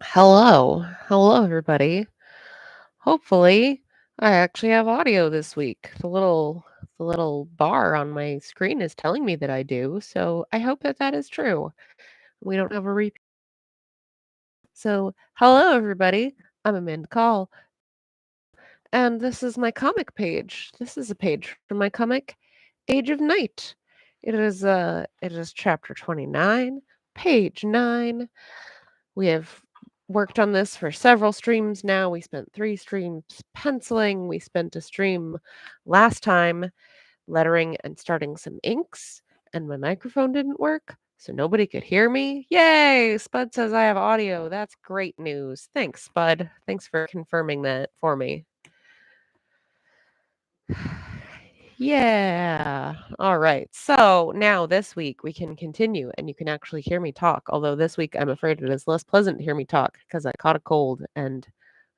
Hello, everybody. Hopefully, I actually have audio this week. The little bar on my screen is telling me that I do, so I hope that that is true. We don't have a repeat. So, hello, everybody. I'm Amanda Call, and this is my comic page. This is a page from my comic, Age of Night. It is chapter 29, page 9. We have worked on this for several streams now. We spent 3 streams penciling. We spent a stream last time lettering and starting some inks, and my microphone didn't work, so nobody could hear me. Yay! Spud says I have audio. That's great news. Thanks, Spud. Thanks for confirming that for me. Yeah. All right. So now this week we can continue and you can actually hear me talk. Although this week I'm afraid it is less pleasant to hear me talk because I caught a cold and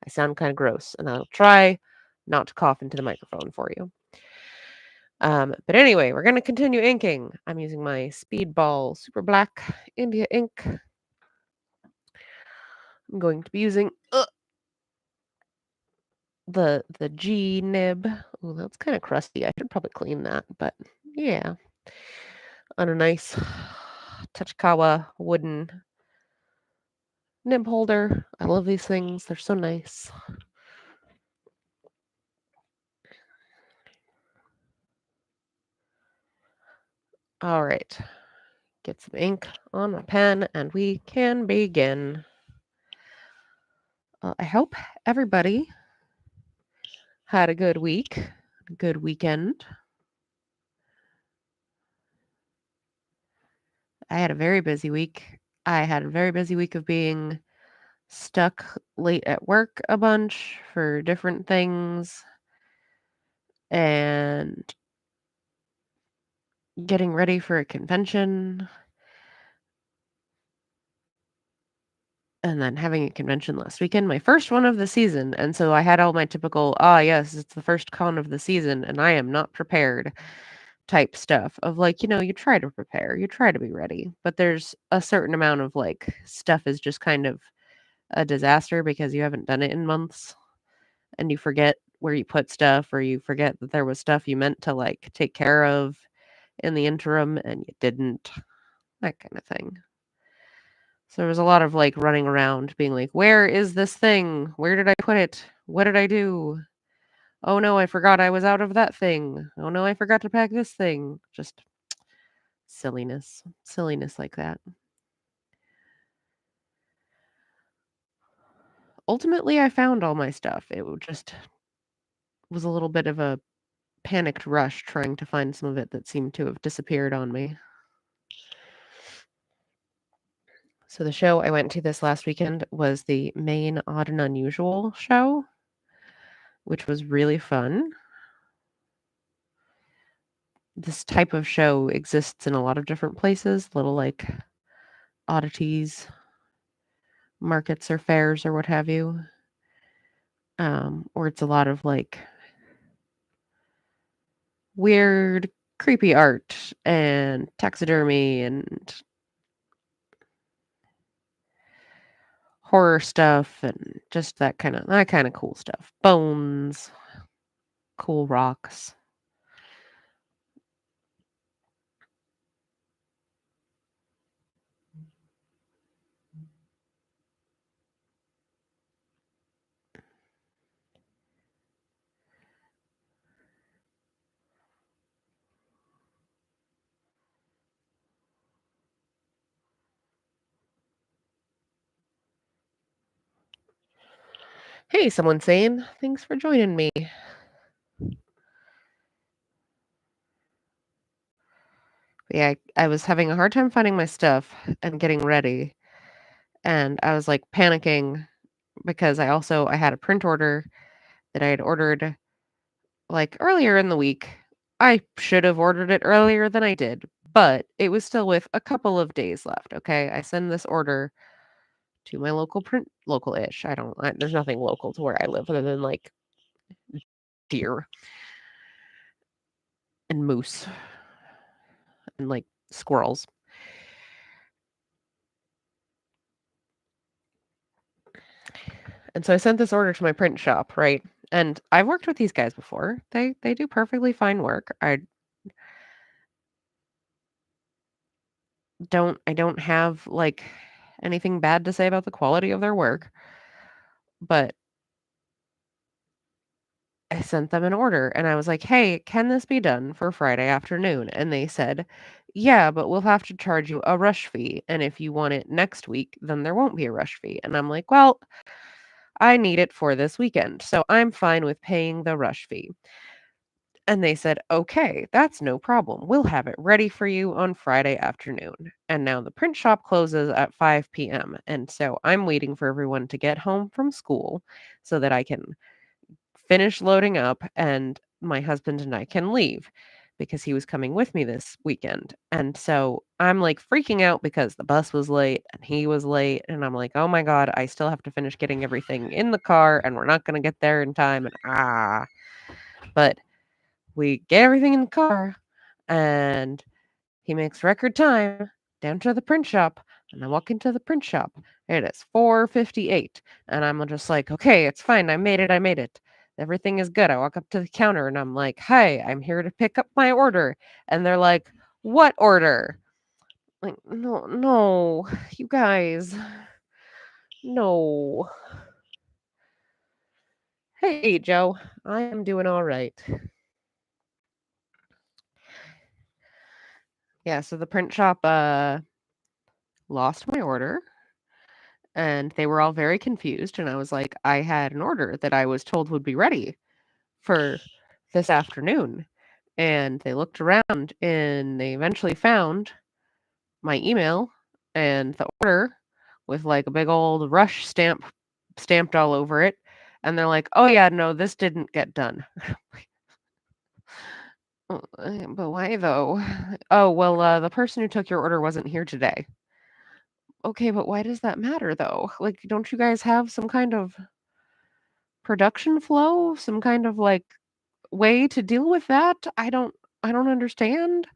I sound kind of gross. And I'll try not to cough into the microphone for you. But anyway, we're going to continue inking. I'm using my Speedball Super Black India ink. I'm going to be using the G nib. Oh, that's kind of crusty. I should probably clean that, but yeah. On a nice Tachikawa wooden nib holder. I love these things. They're so nice. All right. Get some ink on my pen and we can begin. I hope everybody had a good week, a good weekend. I had a very busy week. I had a very busy week of being stuck late at work a bunch for different things and getting ready for a convention and then having a convention last weekend, my first one of the season. And so I had all my typical, yes, it's the first con of the season and I am not prepared type stuff of like, you try to prepare, you try to be ready, but there's a certain amount of like stuff is just kind of a disaster because you haven't done it in months and you forget where you put stuff or you forget that there was stuff you meant to like take care of in the interim and you didn't, that kind of thing. So there was a lot of like running around being like, where is this thing? Where did I put it? What did I do? Oh no, I forgot I was out of that thing. Oh no, I forgot to pack this thing. Just silliness like that. Ultimately, I found all my stuff. It just was a little bit of a panicked rush trying to find some of it that seemed to have disappeared on me. So the show I went to this last weekend was the Maine Odd and Unusual show, which was really fun. This type of show exists in a lot of different places, little like oddities, markets or fairs or what have you. Or it's a lot of like weird, creepy art and taxidermy and horror stuff and just that kind of cool stuff. Bones, cool rocks. Hey, someone saying, thanks for joining me. Yeah, I was having a hard time finding my stuff and getting ready. And I was like panicking because I had a print order that I had ordered like earlier in the week. I should have ordered it earlier than I did, but it was still with a couple of days left. Okay. I send this order to my local-ish. There's nothing local to where I live other than like deer and moose and like squirrels. And so I sent this order to my print shop, right? And I've worked with these guys before. They do perfectly fine work. I don't have like anything bad to say about the quality of their work, but I sent them an order and I was like, "Hey, can this be done for Friday afternoon?" And they said, "Yeah, but we'll have to charge you a rush fee. And if you want it next week, then there won't be a rush fee." And I'm like, "Well, I need it for this weekend, so I'm fine with paying the rush fee." And they said, "Okay, that's no problem. We'll have it ready for you on Friday afternoon." And now the print shop closes at 5 p.m. And so I'm waiting for everyone to get home from school so that I can finish loading up and my husband and I can leave because he was coming with me this weekend. And so I'm like freaking out because the bus was late and he was late. And I'm like, oh my God, I still have to finish getting everything in the car and we're not going to get there in time. And but we get everything in the car and he makes record time down to the print shop, and I walk into the print shop. It is 4:58, and I'm just like, "Okay, it's fine. I made it. I made it. Everything is good." I walk up to the counter and I'm like, "Hi, I'm here to pick up my order." And they're like, "What order?" Like, "No, no, you guys, no." Hey, Joe. I am doing all right. Yeah, so the print shop lost my order and they were all very confused and I was like, "I had an order that I was told would be ready for this afternoon." And they looked around and they eventually found my email and the order with like a big old rush stamp stamped all over it. And they're like, "Oh yeah, no, this didn't get done." But why though? Oh, well, the person who took your order wasn't here today. Okay, but why does that matter though? Like, don't you guys have some kind of production flow? Some kind of like way to deal with that? I don't understand.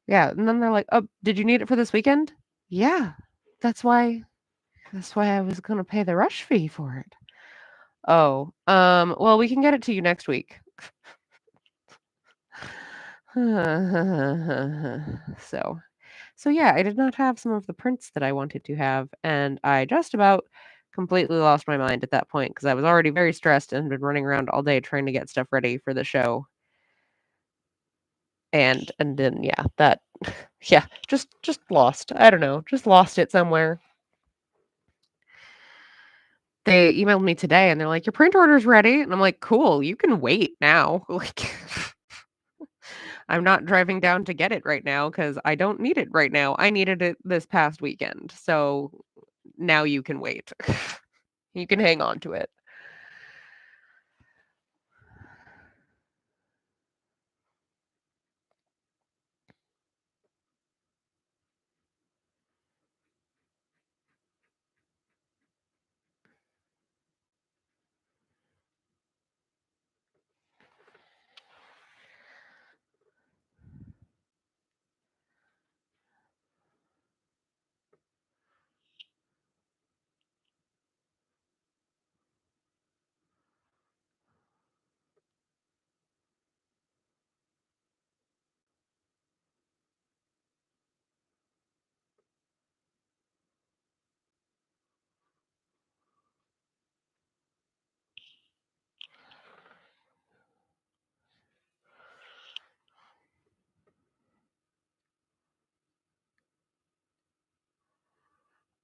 Yeah, and then they're like, "Oh, did you need it for this weekend?" "Yeah, that's why I was gonna pay the rush fee for it." "Oh, well, we can get it to you next week." So so yeah, I did not have some of the prints that I wanted to have, and I just about completely lost my mind at that point because I was already very stressed and been running around all day trying to get stuff ready for the show. And then, yeah, that yeah, just lost. I don't know, just lost it somewhere. They emailed me today and they're like, "Your print order's ready." And I'm like, "Cool, you can wait now." Like, I'm not driving down to get it right now because I don't need it right now. I needed it this past weekend. So now you can wait. You can hang on to it.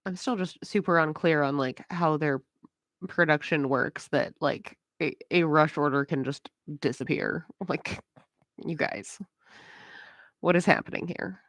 I'm still just super unclear on like how their production works that like a rush order can just disappear. Like, you guys, what is happening here?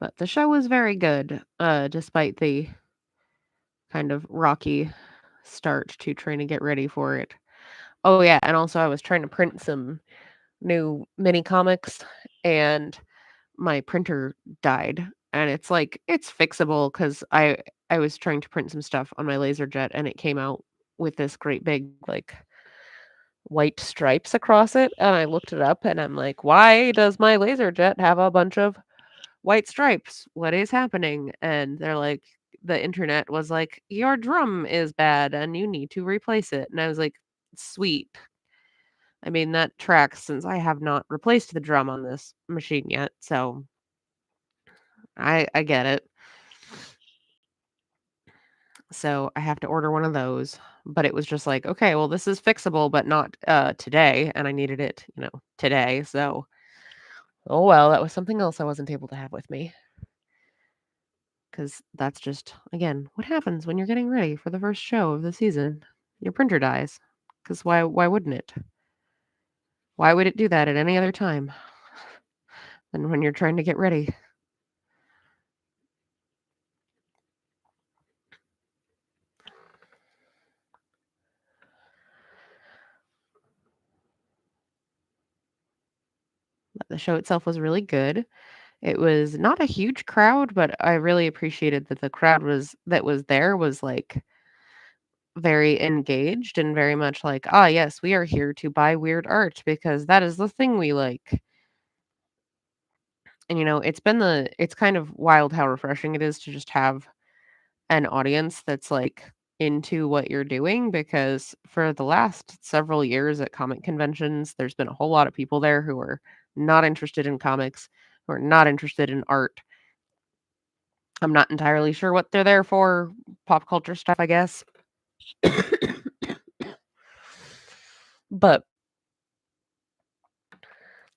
But the show was very good, despite the kind of rocky start to trying to get ready for it. Oh, yeah, and also I was trying to print some new mini comics, and my printer died, and it's like it's fixable because I was trying to print some stuff on my LaserJet, and it came out with this great big, like, white stripes across it, and I looked it up, and I'm like, "Why does my LaserJet have a bunch of white stripes? What is happening?" And they're like the internet was like, "Your drum is bad, and you need to replace it," and I was like, "Sweet." I mean, that tracks since I have not replaced the drum on this machine yet, so I get it. So I have to order one of those, but it was just like, "Okay, well, this is fixable, but not, today," and I needed it, today, so, oh well, that was something else I wasn't able to have with me because that's just, again, what happens when you're getting ready for the first show of the season. Your printer dies, because why wouldn't it? Why would it do that at any other time than when you're trying to get ready? But the show itself was really good. It was not a huge crowd, but I really appreciated that the crowd was there was, like, very engaged and very much like, "Ah, yes, we are here to buy weird art because that is the thing we like." And, it's kind of wild how refreshing it is to just have an audience that's, like, into what you're doing because for the last several years at comic conventions, there's been a whole lot of people there who are not interested in comics, who are not interested in art. I'm not entirely sure what they're there for, pop culture stuff, I guess. But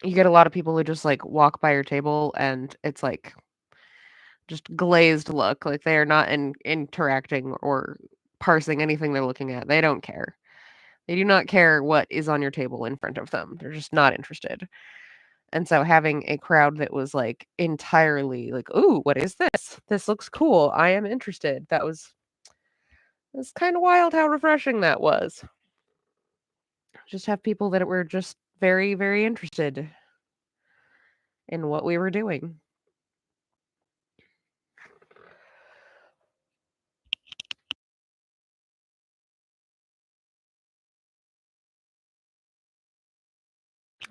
you get a lot of people who just, like, walk by your table and it's, like, just glazed look, like they are not interacting or parsing anything they're looking at. They don't care. They do not care what is on your table in front of them. They're just not interested. And so having a crowd that was, like, entirely like, "Ooh, what is this? This looks cool. I am interested." It's kinda wild how refreshing that was. Just have people that were just very, very interested in what we were doing.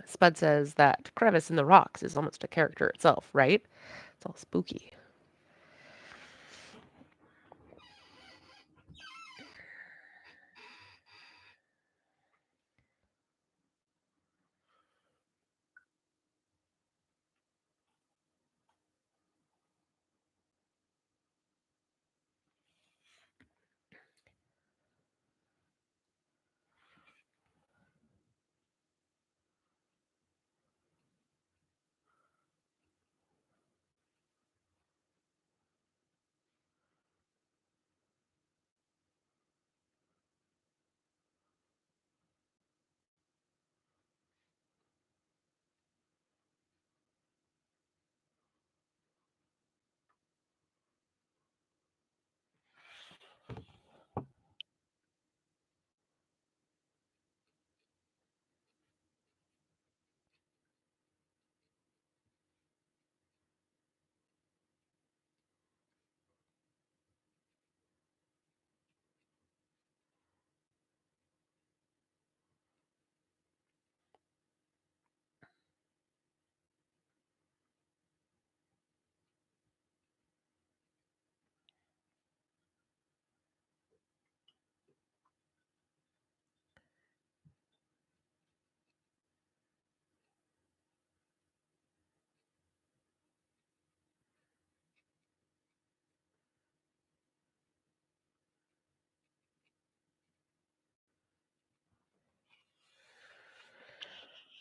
Spud says that crevice in the rocks is almost a character itself, right? It's all spooky.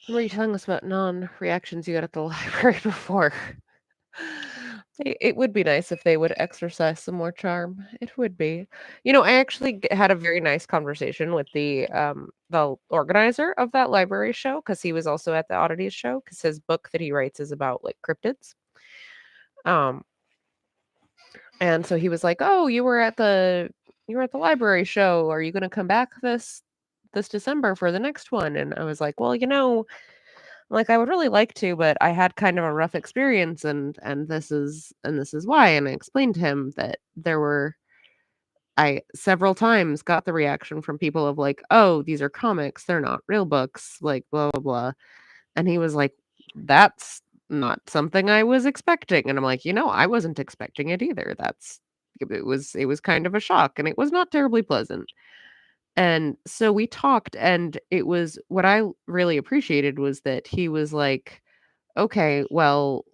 What were you telling us about non-reactions you got at the library before? It would be nice if they would exercise some more charm. It would be. I actually had a very nice conversation with the organizer of that library show because he was also at the oddities show because his book that he writes is about like cryptids. Um, and so he was like, "Oh, you were at the library show. Are you gonna come back this December for the next one?" And I was like, "Well, like I would really like to, but I had kind of a rough experience and this is why." And I explained to him that I several times got the reaction from people of like, "Oh, these are comics, they're not real books, like blah blah blah." And he was like, "That's not something I was expecting." And I'm like, I wasn't expecting it either. It was kind of a shock and it was not terribly pleasant. And so we talked and it was what I really appreciated was that he was like, "Okay, well,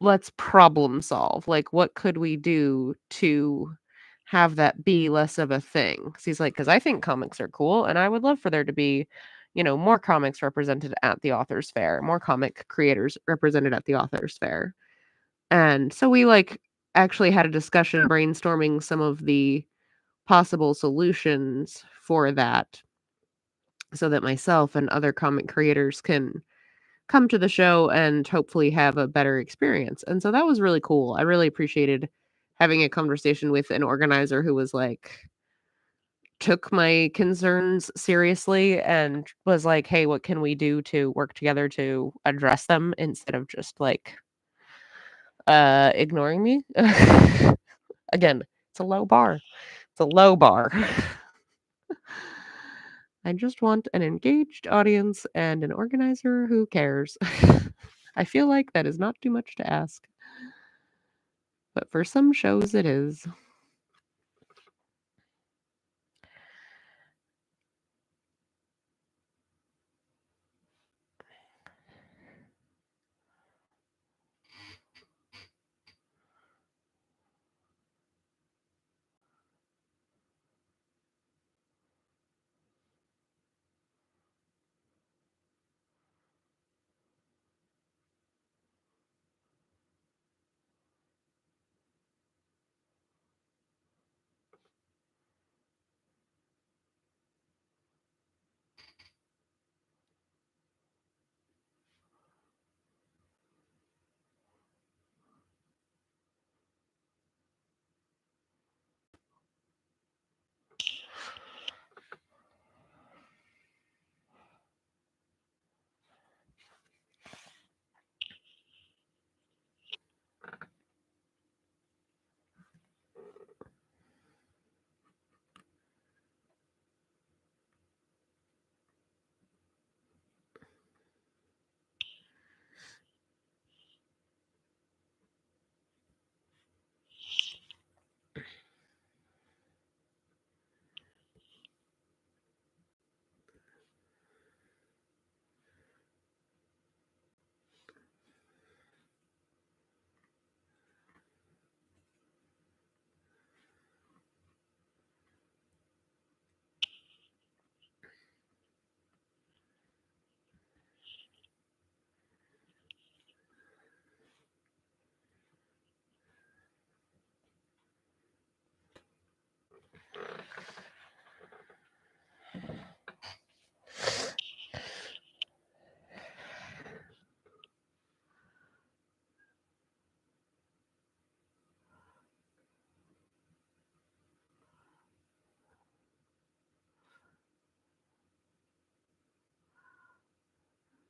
let's problem solve. Like, what could we do to have that be less of a thing?" 'Cause he's like, "'Cause I think comics are cool, and I would love for there to be, more comics represented at the author's fair, more comic creators represented at the author's fair." And so we like actually had a discussion brainstorming some of the possible solutions for that so that myself and other comic creators can come to the show and hopefully have a better experience. And so that was really cool. I really appreciated having a conversation with an organizer who was like took my concerns seriously and was like, "Hey, what can we do to work together to address them instead of just like ignoring me?" Again, it's a low bar. It's a low bar. I just want an engaged audience and an organizer who cares. I feel like that is not too much to ask. But for some shows it is.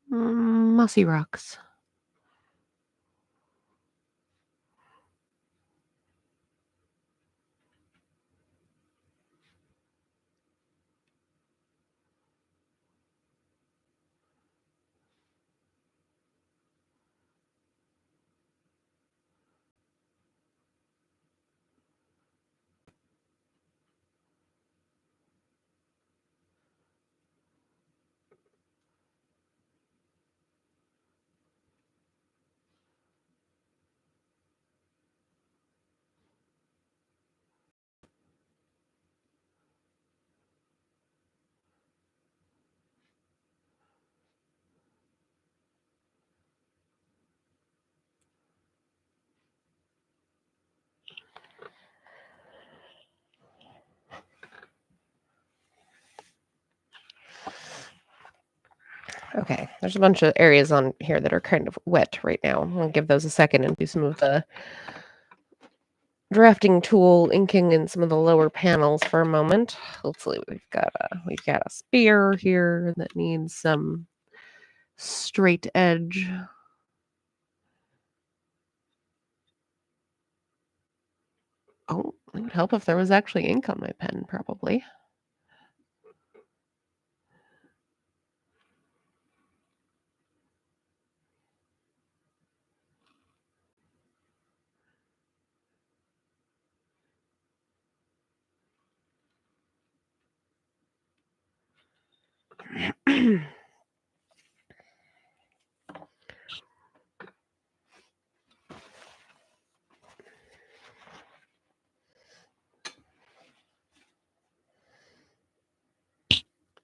Mossy Rocks. Okay, there's a bunch of areas on here that are kind of wet right now. I'm gonna give those a second and do some of the drafting tool inking in some of the lower panels for a moment. Hopefully we've got a spear here that needs some straight edge. Oh, it would help if there was actually ink on my pen, probably.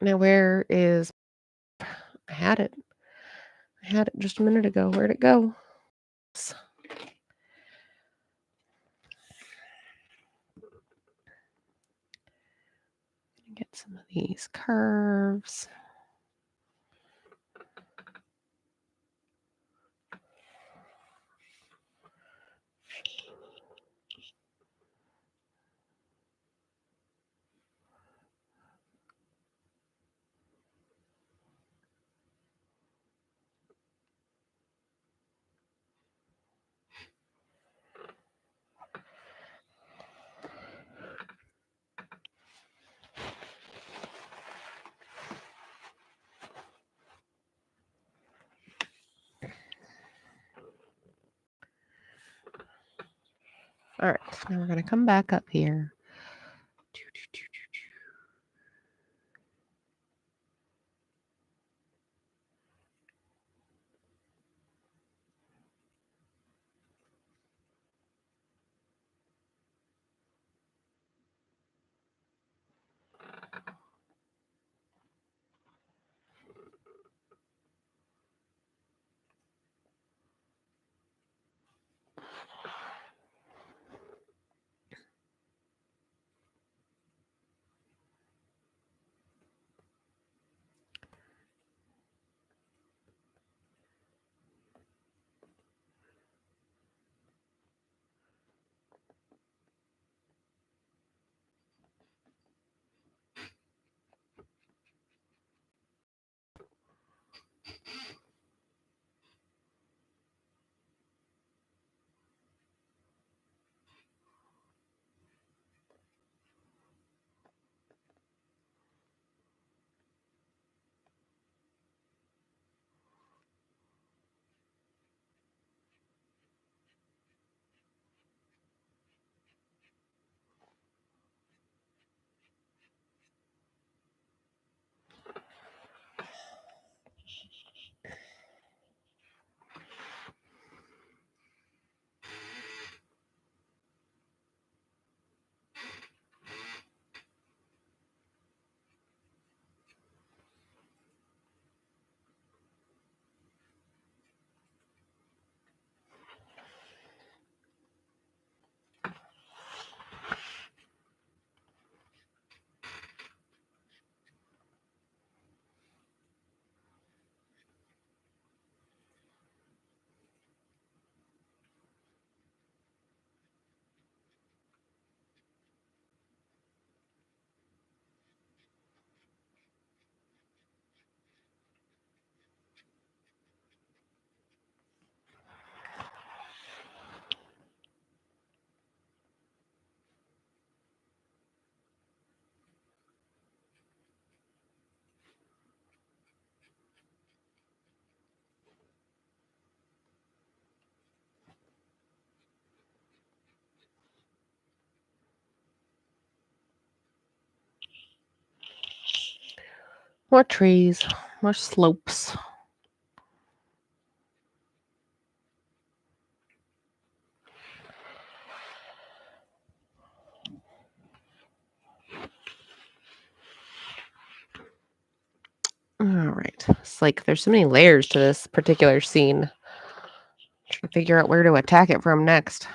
Now where is I had it. I had it just a minute ago. Where'd it go? Get some of these curves. All right, now we're gonna come back up here. More trees, more slopes. All right. It's like there's so many layers to this particular scene. Trying to figure out where to attack it from next.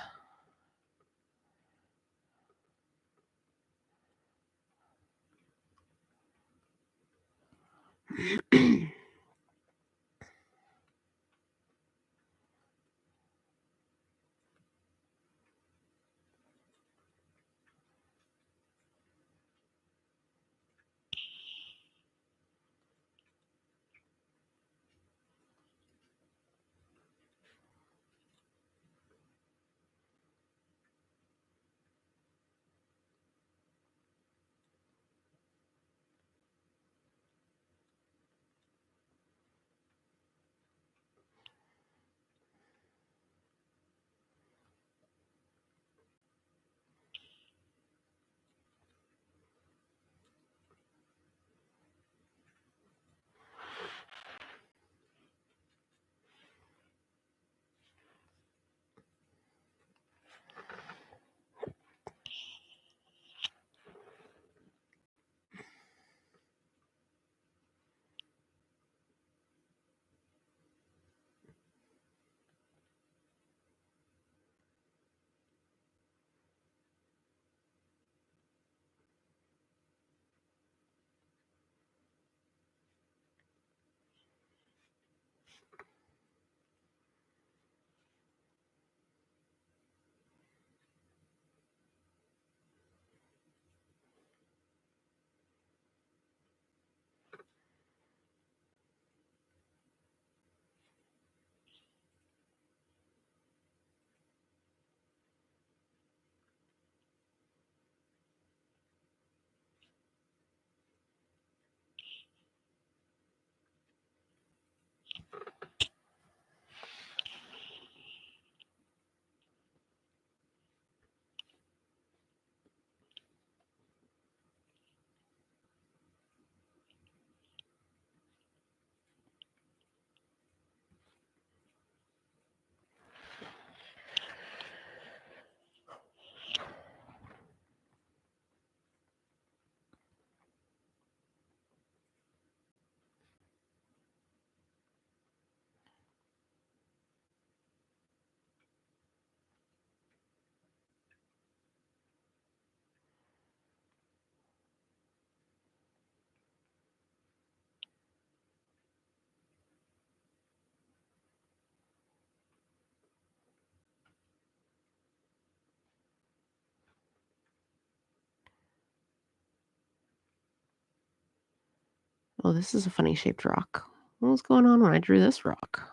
Oh, this is a funny shaped rock. What was going on when I drew this rock?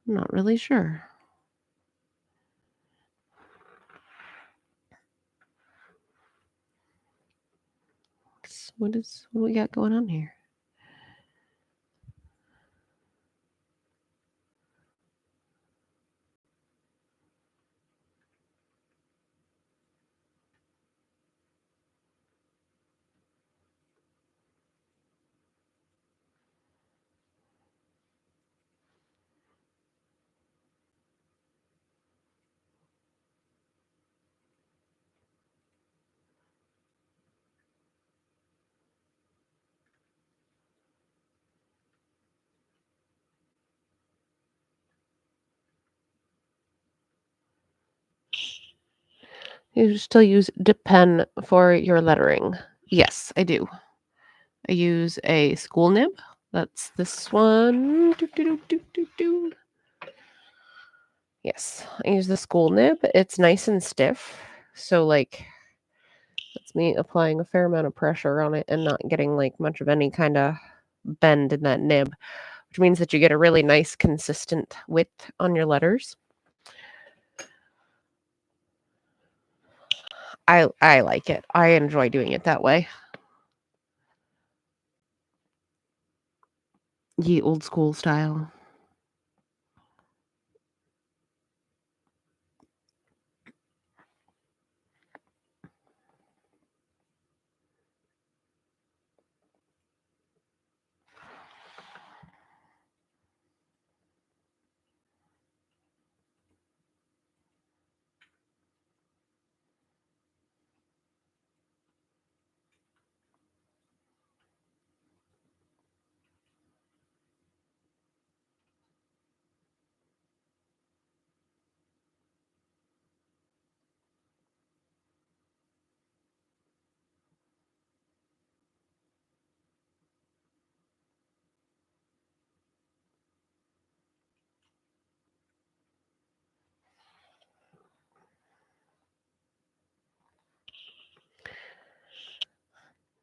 I'm not really sure. What do we got going on here? You still use dip pen for your lettering? Yes, I do. I use a school nib. That's this one. Doo, doo, doo, doo, doo, doo. Yes, I use the school nib. It's nice and stiff. So, like, that's me applying a fair amount of pressure on it and not getting, like, much of any kinda bend in that nib, which means that you get a really nice consistent width on your letters. I like it. I enjoy doing it that way. Ye old school style.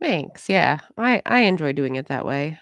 Thanks, yeah. I enjoy doing it that way.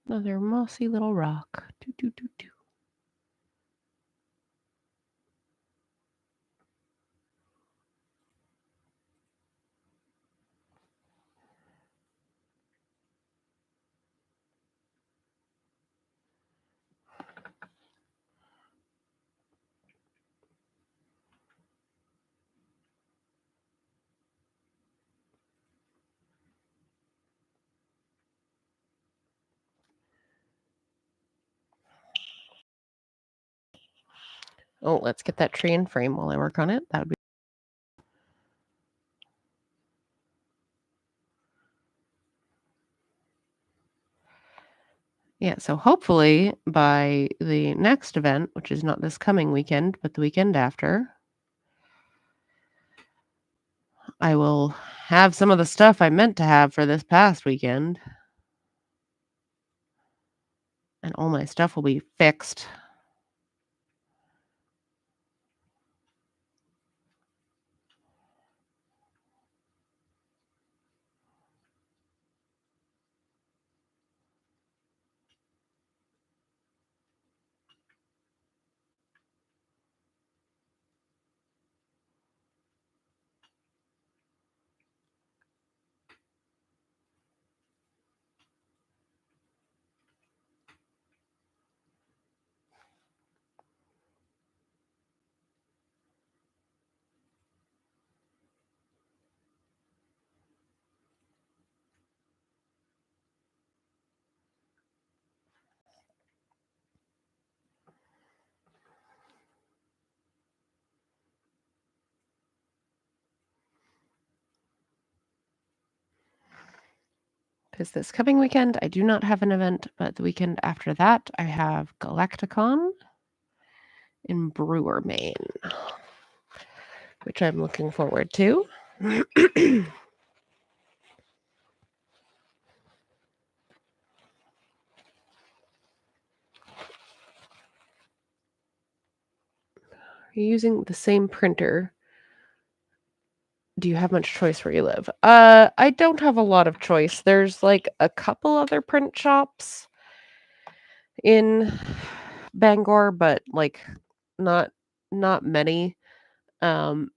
Another mossy little rock. Doo, doo, doo, doo. Oh, let's get that tree in frame while I work on it. That would be yeah, so hopefully by the next event, which is not this coming weekend, but the weekend after, I will have some of the stuff I meant to have for this past weekend, and all my stuff will be fixed. because this coming weekend, I do not have an event, but the weekend after that, I have Galacticon in Brewer, Maine, which I'm looking forward to. Are you using the same printer? Do you have much choice where you live? I don't have a lot of choice. There's like a couple other print shops in Bangor, but like not not many. Um,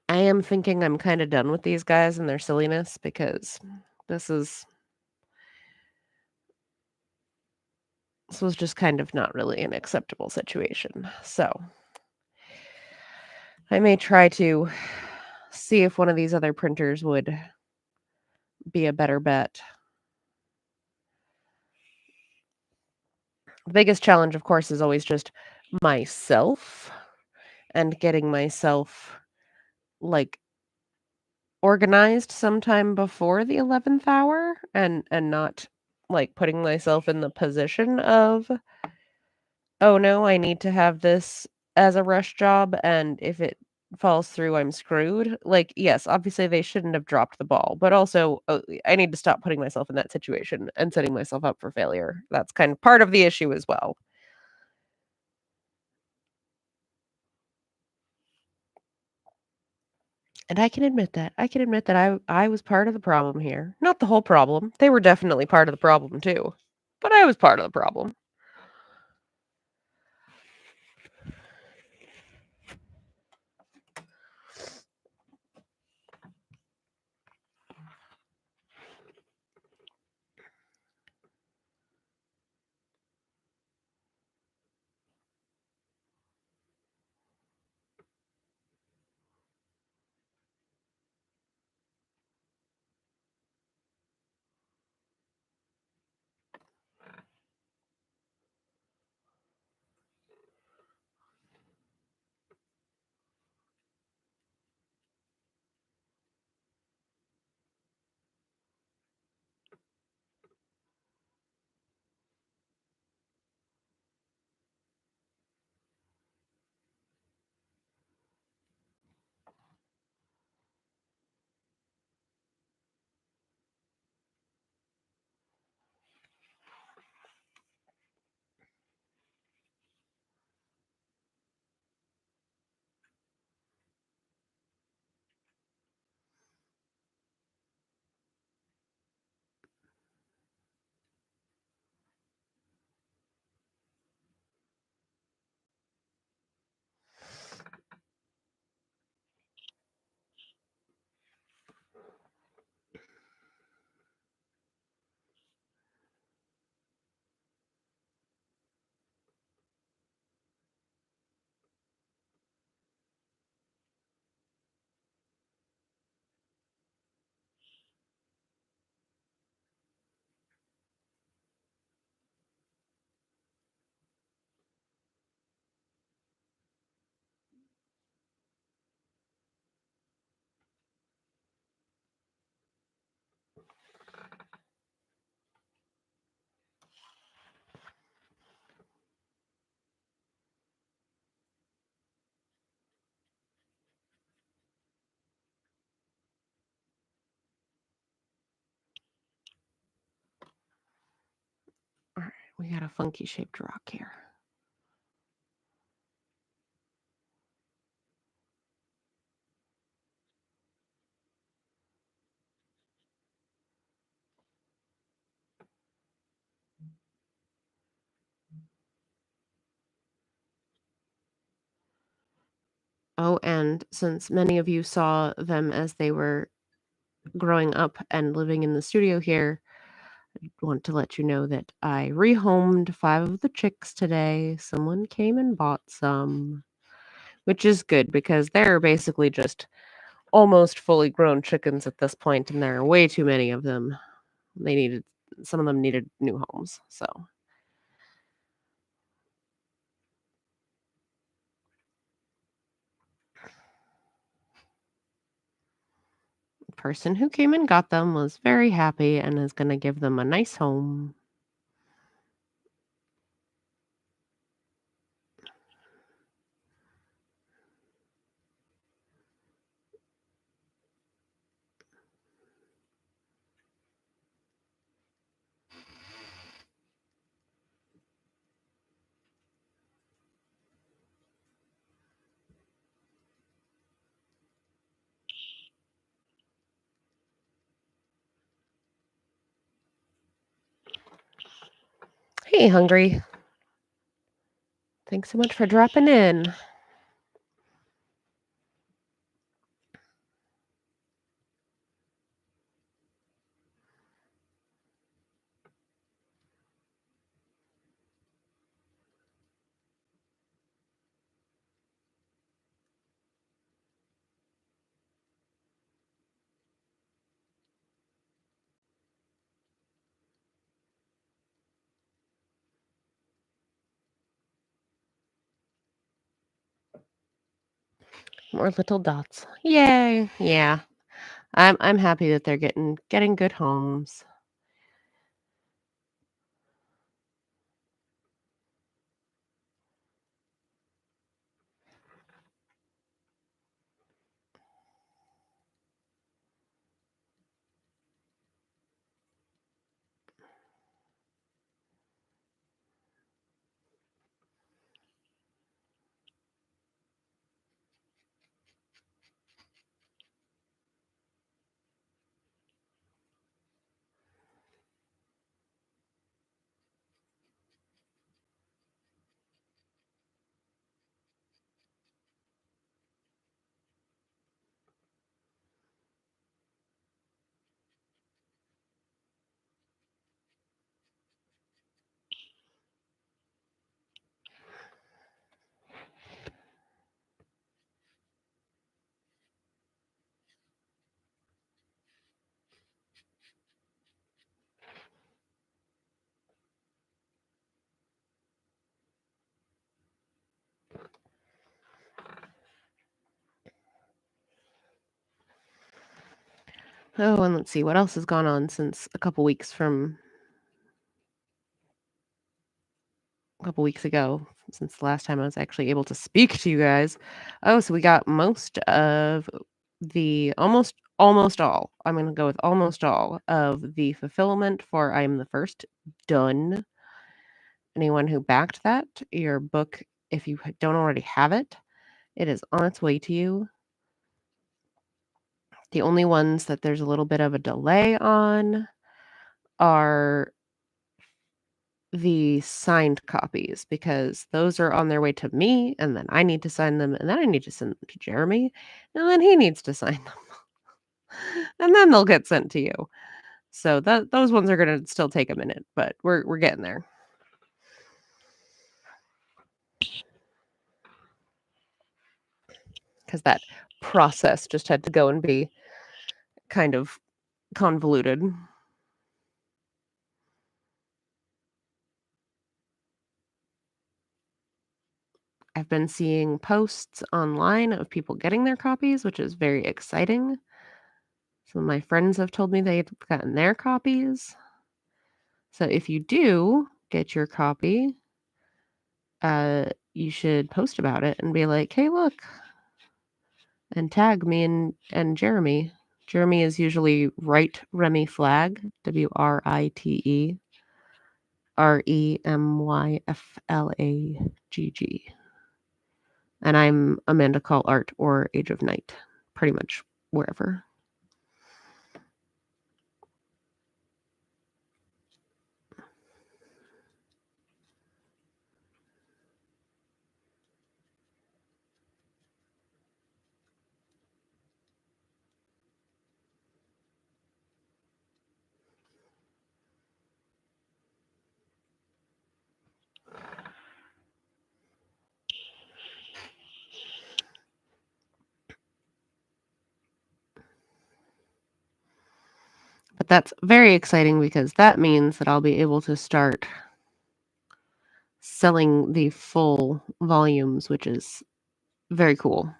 I am thinking I'm kind of done with these guys and their silliness because this is this was just kind of not really an acceptable situation. So I may try to see if one of these other printers would be a better bet. The biggest challenge, of course, is always just myself and getting myself like organized sometime before the 11th hour and not like putting myself in the position of, oh no, I need to have this as a rush job, and if it falls through, I'm screwed. Like, yes, obviously they shouldn't have dropped the ball, but also I need to stop putting myself in that situation and setting myself up for failure. That's kind of part of the issue as well. And I can admit that. I can admit that I was part of the problem here. Not the whole problem. They were definitely part of the problem too. But I was part of the problem. All right, we got a funky shaped rock here. Oh, and since many of you saw them as they were growing up and living in the studio here, I want to let you know that I rehomed 5 of the chicks today. Someone came and bought some, which is good because they're basically just almost fully grown chickens at this point, and there are way too many of them. They needed some of them needed new homes. So, person who came and got them was very happy and is gonna give them a nice home. Hey, Hungry. Thanks so much for dropping in. More little dots. Yay. Yeah. I'm happy that they're getting good homes. Oh, and let's see what else has gone on since a couple weeks ago, since the last time I was actually able to speak to you guys. Oh, so we got most of the almost all. I'm gonna go with almost all of the fulfillment for I Am the First done. Anyone who backed that, your book, if you don't already have it, it is on its way to you. The only ones that there's a little bit of a delay on are the signed copies because those are on their way to me, and then I need to sign them, and then I need to send them to Jeremy, and then he needs to sign them, and then they'll get sent to you. So those ones are gonna still take a minute, but we're getting there. Because that process just had to go and be kind of convoluted. I've been seeing posts online of people getting their copies, which is very exciting. Some of my friends have told me they've gotten their copies. So if you do get your copy, you should post about it and be like, "Hey, look," and tag me and Jeremy. Jeremy is usually Write Remy Flag, WRITEREMYFLAGG. And I'm Amanda Call Art or Age of Night, pretty much wherever. But that's very exciting because that means that I'll be able to start selling the full volumes, which is very cool.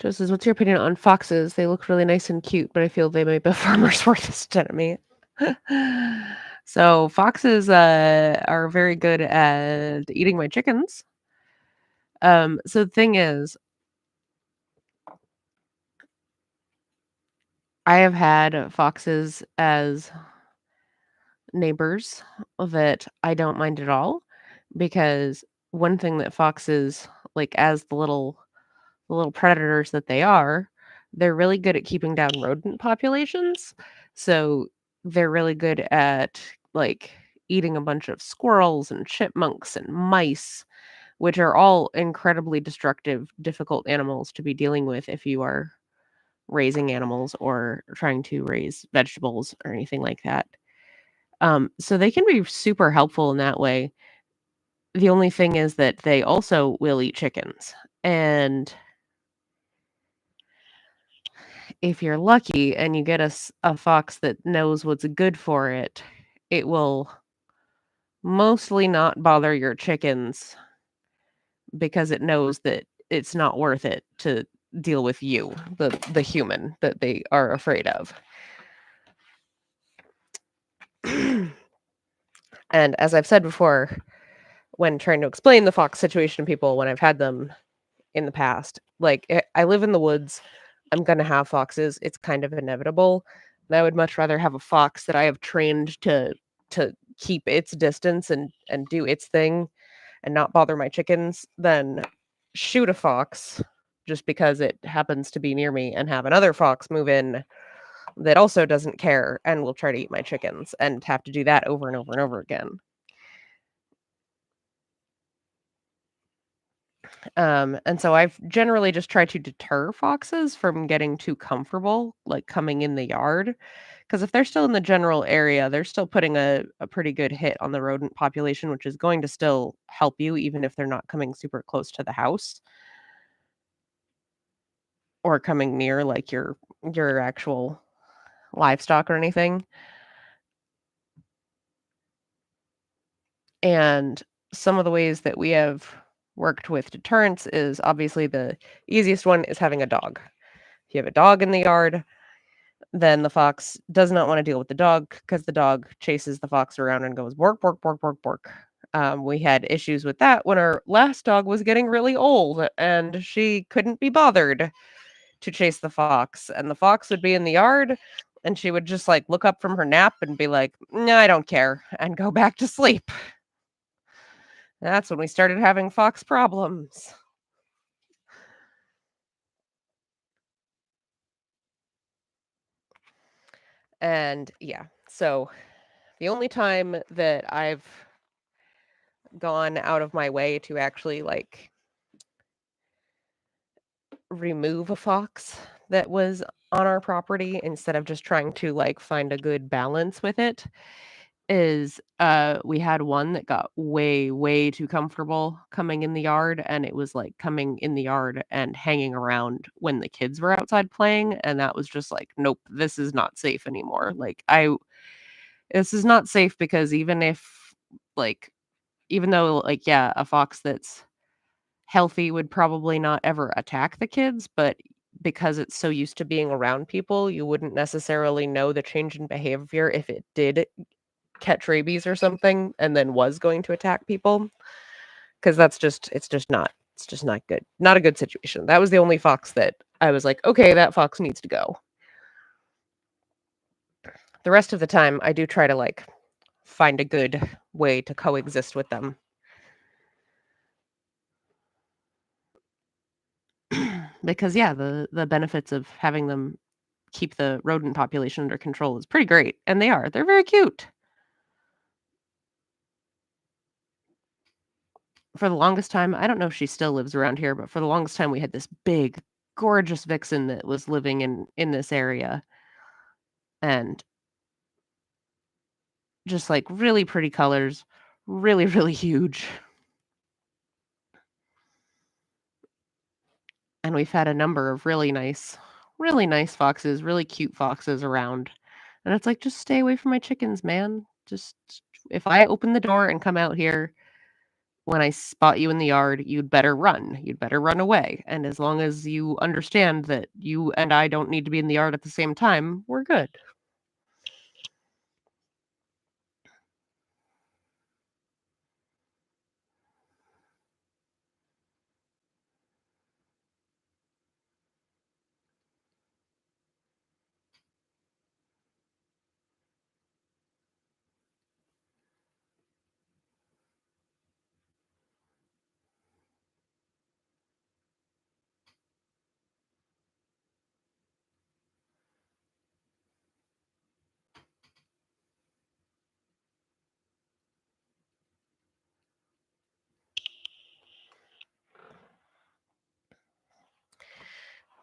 Joe says, "What's your opinion on foxes? They look really nice and cute, but I feel they might be a farmer's worst enemy." So foxes are very good at eating my chickens. So the thing is, I have had foxes as neighbors that I don't mind at all because one thing that foxes, like as the little predators that they are, they're really good at keeping down rodent populations. So they're really good at like eating a bunch of squirrels and chipmunks and mice, which are all incredibly destructive, difficult animals to be dealing with if you are raising animals or trying to raise vegetables or anything like that. So they can be super helpful in that way. The only thing is that they also will eat chickens. And if you're lucky and you get a fox that knows what's good for it, it will mostly not bother your chickens because it knows that it's not worth it to deal with you, the human that they are afraid of. And as I've said before, when trying to explain the fox situation to people when I've had them in the past, like I live in the woods, I'm gonna have foxes. It's kind of inevitable. And I would much rather have a fox that I have trained to keep its distance and do its thing and not bother my chickens than shoot a fox just because it happens to be near me and have another fox move in that also doesn't care and will try to eat my chickens and have to do that over and over and over again. And so I've generally just tried to deter foxes from getting too comfortable, like coming in the yard. Because if they're still in the general area, they're still putting a pretty good hit on the rodent population, which is going to still help you, even if they're not coming super close to the house or coming near like your actual livestock or anything. And some of the ways that we have worked with deterrence is obviously the easiest one is having a dog. If you have a dog in the yard, then the fox does not wanna deal with the dog because the dog chases the fox around and goes, "Bork, bork, bork, bork, bork." We had issues with that when our last dog was getting really old, and she couldn't be bothered to chase the fox, and the fox would be in the yard, and she would just, like, look up from her nap and be like, "No, I don't care," and go back to sleep. That's when we started having fox problems. And, yeah, so the only time that I've gone out of my way to actually, like, remove a fox that was on our property instead of just trying to, like, find a good balance with it is, we had one that got way, way too comfortable coming in the yard, and it was, like, coming in the yard and hanging around when the kids were outside playing, and that was just like, "Nope, this is not safe anymore." Like, I this is not safe because even if, like even though, like, yeah, a fox that's healthy would probably not ever attack the kids, but because it's so used to being around people, you wouldn't necessarily know the change in behavior if it did catch rabies or something and then was going to attack people, because it's just not good. Not a good situation. That was the only fox that I was like, "Okay, that fox needs to go." The rest of the time, I do try to, like, find a good way to coexist with them. Because, yeah, the benefits of having them keep the rodent population under control is pretty great, and they are. They're very cute. For the longest time I don't know if she still lives around here, but for the longest time, we had this big, gorgeous vixen that was living in this area, and just, like, really pretty colors, really, really huge, and we've had a number of really nice foxes, really cute foxes around, and it's like, "Just stay away from my chickens, man. Just if I open the door and come out here, When I spot you in the yard, you'd better run. You'd better run away. And as long as you understand that you and I don't need to be in the yard at the same time, we're good.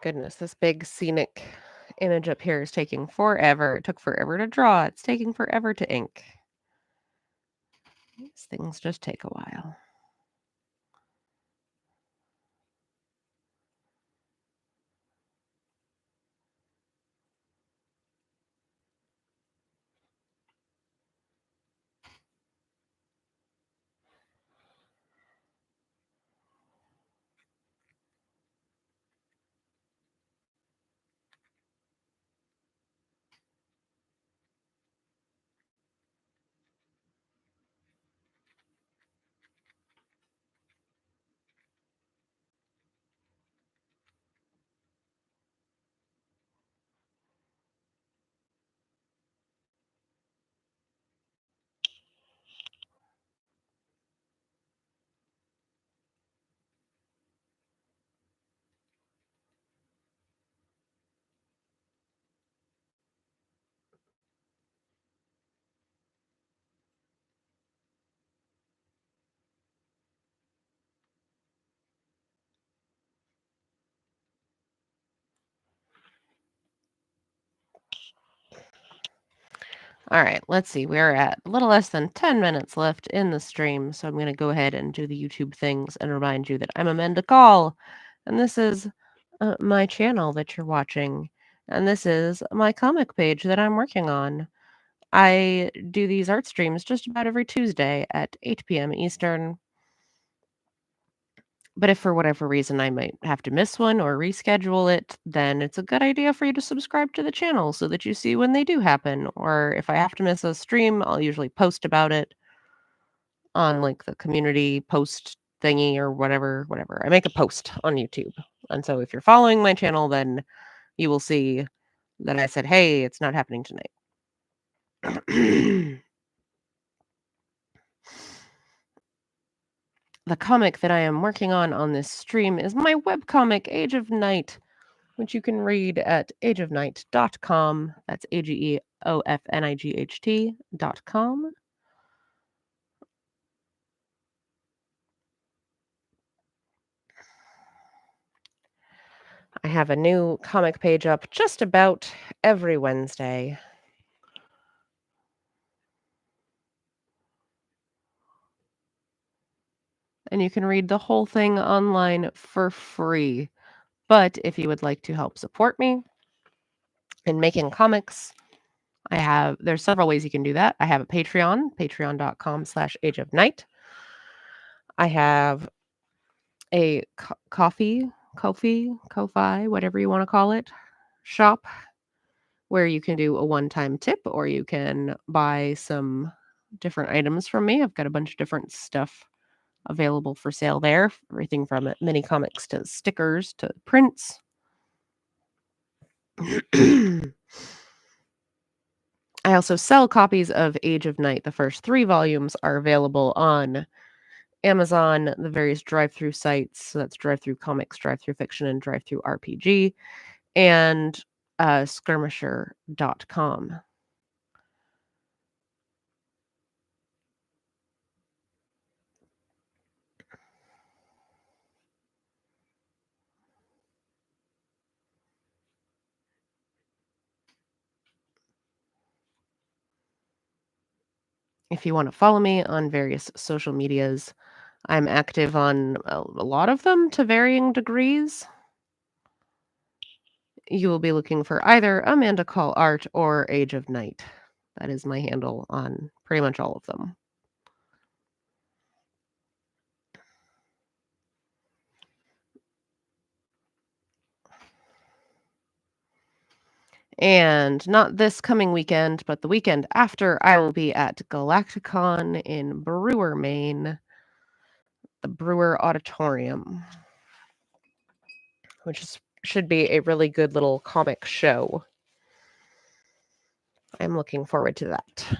Goodness, this big scenic image up here is taking forever. It took forever to draw. It's taking forever to ink. These things just take a while. All right, let's see. We're at a little less than 10 minutes left in the stream, so I'm going to go ahead and do the YouTube things and remind you that I'm Amanda Call, and this is my channel that you're watching, and this is my comic page that I'm working on. I do these art streams just about every Tuesday at 8 p.m. Eastern. But if for whatever reason I might have to miss one or reschedule it, then it's a good idea for you to subscribe to the channel so that you see when they do happen. Or if I have to miss a stream, I'll usually post about it on like the community post thingy or whatever. I make a post on YouTube. And so if you're following my channel, then you will see that I said, hey, it's not happening tonight. The comic that I am working on this stream is my webcomic, Age of Night, which you can read at ageofnight.com. That's AGEOFNIGHT.com. I have a new comic page up just about every Wednesday. And you can read the whole thing online for free. But if you would like to help support me in making comics, there's several ways you can do that. I have a Patreon, patreon.com/ageofnight. I have a Ko-fi, whatever you want to call it, shop where you can do a one-time tip or you can buy some different items from me. I've got a bunch of different stuff available for sale there, everything from mini comics to stickers to prints. I also sell copies of Age of Night. The first 3 volumes are available on Amazon, the various drive-through sites. So that's Drive-Thru Comics, Drive-Thru Fiction, and Drive-Thru RPG, and skirmisher.com. If you want to follow me on various social medias, I'm active on a lot of them to varying degrees. You will be looking for either Amanda Call Art or Age of Night. That is my handle on pretty much all of them. And not this coming weekend, but the weekend after, I will be at Galacticon in Brewer, Maine, the Brewer Auditorium, which should be a really good little comic show. I'm looking forward to that.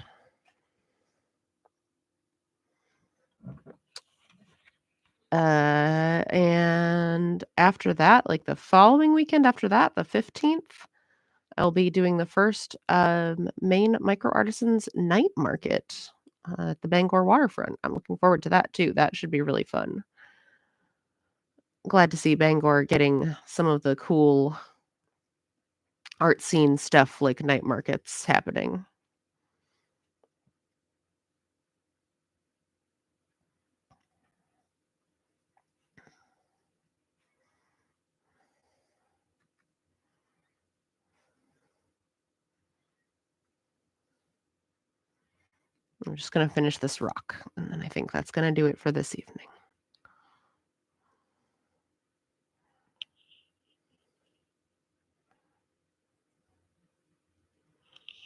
And after that, like the following weekend after that, the 15th, I'll be doing the first Maine Micro Artisans Night Market at the Bangor waterfront. I'm looking forward to that too. That should be really fun. Glad to see Bangor getting some of the cool art scene stuff like night markets happening. I'm just going to finish this rock, and then I think that's going to do it for this evening.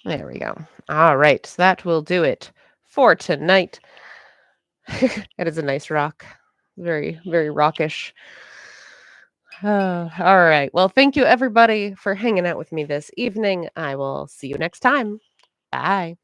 There we go. All right, so that will do it for tonight. It is a nice rock. Very, very rockish. All right. Well, thank you everybody for hanging out with me this evening. I will see you next time. Bye.